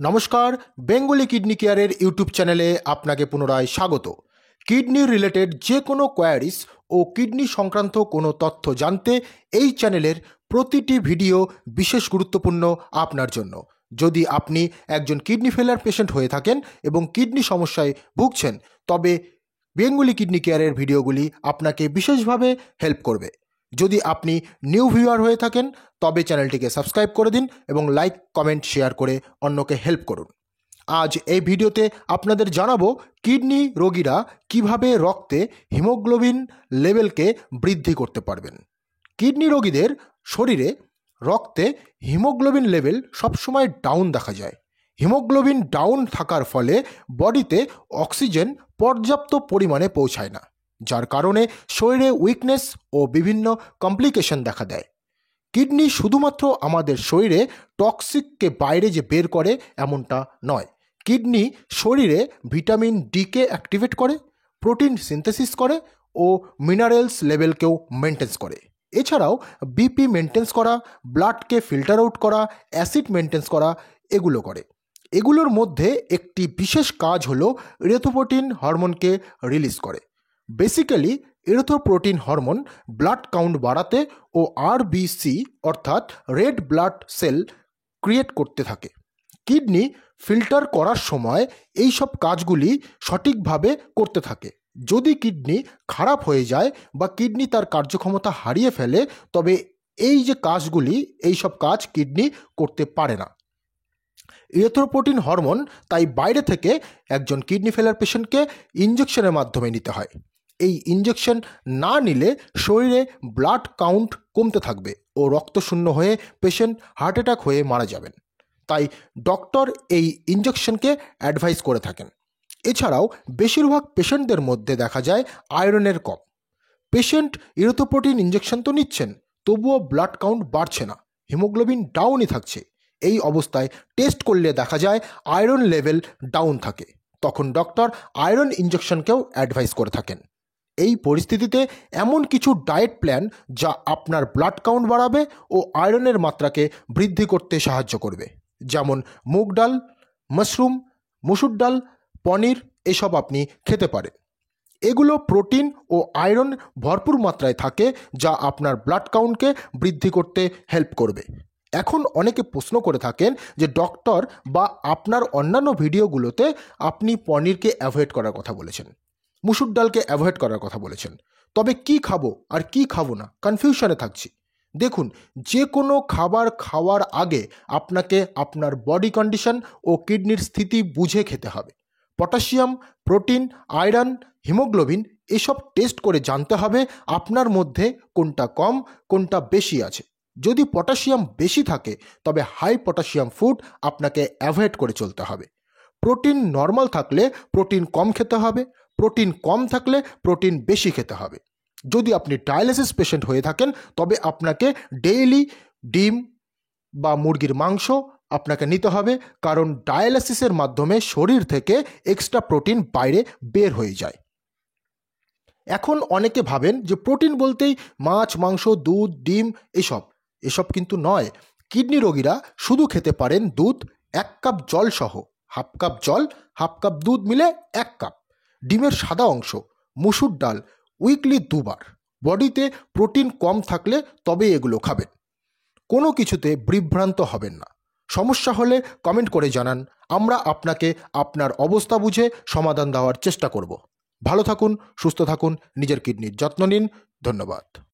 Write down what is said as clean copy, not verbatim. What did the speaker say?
নমস্কার, Bengali kidney কেয়ারের YouTube চ্যানেলে আপনাকে পুনরায় স্বাগত। কিডনি রিলেটেড যে কোনো কোয়ারিজ ও কিডনি সংক্রান্ত কোনো তথ্য জানতে এই চ্যানেলের প্রতিটি ভিডিও বিশেষ গুরুত্বপূর্ণ আপনার জন্য। যদি আপনি একজন কিডনি ফেলার পেশেন্ট হয়ে থাকেন এবং কিডনি সমস্যায় ভুগছেন, তবে বেঙ্গলি কিডনি কেয়ারের ভিডিওগুলি আপনাকে বিশেষভাবে হেল্প করবে। যদি আপনি নিউ ভিউয়ার হয়ে থাকেন তবে চ্যানেলটিকে সাবস্ক্রাইব করে দিন এবং লাইক, কমেন্ট, শেয়ার করে অন্যকে হেল্প করুন। আজ এই ভিডিওতে আপনাদের জানাবো কিডনি রোগীরা কিভাবে রক্তে হিমোগ্লোবিন লেভেলকে বৃদ্ধি করতে পারবেন। কিডনি রোগীদের শরীরে রক্তে হিমোগ্লোবিন লেভেল সবসময় ডাউন দেখা যায়। হিমোগ্লোবিন ডাউন থাকার ফলে বডিতে অক্সিজেন পর্যাপ্ত পরিমাণে পৌঁছায় না, যার কারণে শরীরে উইকনেস ও বিভিন্ন কমপ্লিকেশন দেখা দেয়। কিডনি শুধুমাত্র আমাদের শরীরে টক্সিককে বাইরে যে বের করে এমনটা নয়, কিডনি শরীরে ভিটামিন ডিকে অ্যাক্টিভেট করে, প্রোটিন সিনথেসিস করে ও মিনারেলস লেভেলকেও মেনটেন্স করে। এছাড়াও বিপি মেনটেন্স করা, ব্লাডকে ফিল্টার আউট করা, অ্যাসিড মেনটেন্স করা এগুলো করে। এগুলোর মধ্যে একটি বিশেষ কাজ হলো ইরিথ্রোপয়েটিন হরমোনকে রিলিজ করে। Basically erythropoietin hormone blood count বাড়াতে ও আরবিসি অর্থাৎ রেড ব্লাড সেল ক্রিয়েট করতে থাকে। কিডনি ফিল্টার করার সময় এই সব কাজগুলি সঠিকভাবে করতে থাকে। যদি কিডনি খারাপ হয়ে যায় বা কিডনি তার কার্যক্ষমতা হারিয়ে ফেলে, তবে এই যে কাজগুলি, এই সব কাজ কিডনি করতে পারে না। ইরিথ্রোপয়েটিন হরমোন তাই বাইরে থেকে একজন কিডনি ফেলার পেশেন্টকে ইঞ্জেকশনের মাধ্যমে নিতে হয়। এই ইঞ্জেকশন না নিলে শরীরে ব্লাড কাউন্ট কমতে থাকবে ও রক্তশূন্য হয়ে পেশেন্ট হার্ট অ্যাটাক হয়ে মারা যাবেন। তাই ডক্টর এই ইঞ্জেকশনকে অ্যাডভাইস করে থাকেন। এছাড়াও বেশিরভাগ পেশেন্টদের মধ্যে দেখা যায় আয়রনের কম। পেশেন্ট ইরিথ্রোপয়েটিন ইঞ্জেকশন তো নিচ্ছেন, তবুও ব্লাড কাউন্ট বাড়ছে না, হিমোগ্লোবিন ডাউনই থাকছে। এই অবস্থায় টেস্ট করলে দেখা যায় আয়রন লেভেল ডাউন থাকে। তখন ডক্টর আয়রন ইঞ্জেকশনকেও অ্যাডভাইস করে থাকেন। এই পরিস্থিতিতে এমন কিছু ডায়েট প্ল্যান যা আপনার ব্লাড কাউন্ট বাড়াবে ও আয়রনের মাত্রাকে বৃদ্ধি করতে সাহায্য করবে, যেমন মুগ ডাল, মাশরুম, মসুর ডাল, পনির এসব আপনি খেতে পারেন। এগুলো প্রোটিন ও আয়রন ভরপুর মাত্রায় থাকে, যা আপনার ব্লাড কাউন্টকে বৃদ্ধি করতে হেল্প করবে। এখন অনেকে প্রশ্ন করে থাকেন যে ডক্টর বা আপনার অন্যান্য ভিডিওগুলোতে আপনি পনিরকে অ্যাভয়েড করার কথা বলেছেন, মুসুর ডালকে অ্যাভয়েড করার কথা বলেছেন, তবে কি খাবো আর কি খাবো না কনফিউশনে থাকছি। দেখুন, যে কোনো খাবার খাওয়ার আগে আপনাকে আপনার বডি কন্ডিশন ও কিডনির স্থিতি বুঝে খেতে হবে। পটাশিয়াম, প্রোটিন, আয়রন, হিমোগ্লোবিন এসব টেস্ট করে জানতে হবে আপনার মধ্যে কোনটা কম কোনটা বেশি আছে। যদি পটাশিয়াম বেশি থাকে তবে হাই পটাশিয়াম ফুড আপনাকে অ্যাভয়েড করে চলতে হবে। প্রোটিন নর্মাল থাকলে প্রোটিন কম খেতে হবে, প্রোটিন কম থাকলে প্রোটিন বেশি খেতে হবে। যদি আপনি ডায়ালিসিস পেশেন্ট হয়ে থাকেন তবে আপনাকে ডেইলি ডিম বা মুরগির মাংস আপনাকে নিতে হবে, কারণ ডায়ালিসিসের মাধ্যমে শরীর থেকে এক্সট্রা প্রোটিন বাইরে বের হয়ে যায়। এখন অনেকে ভাবেন যে প্রোটিন বলতেই মাছ, মাংস, দুধ, ডিম এসব কিন্তু নয়। কিডনি রোগীরা শুধু খেতে পারেন দুধ 1 কাপ জল সহ, হাফ কাপ জল, হাফ কাপ দুধ মিলে 1 কাপ, ডিমের সাদা অংশ, মুসুর ডাল উইকলি 2 বার। বডিতে প্রোটিন কম থাকলে তবে এগুলো খাবেন। কোনো কিছুতে বিভ্রান্ত হবেন না। সমস্যা হলে কমেন্ট করে জানান, আমরা আপনাকে আপনার অবস্থা বুঝে সমাধান দেওয়ার চেষ্টা করব। ভালো থাকুন, সুস্থ থাকুন, নিজের কিডনির যত্ন নিন। ধন্যবাদ।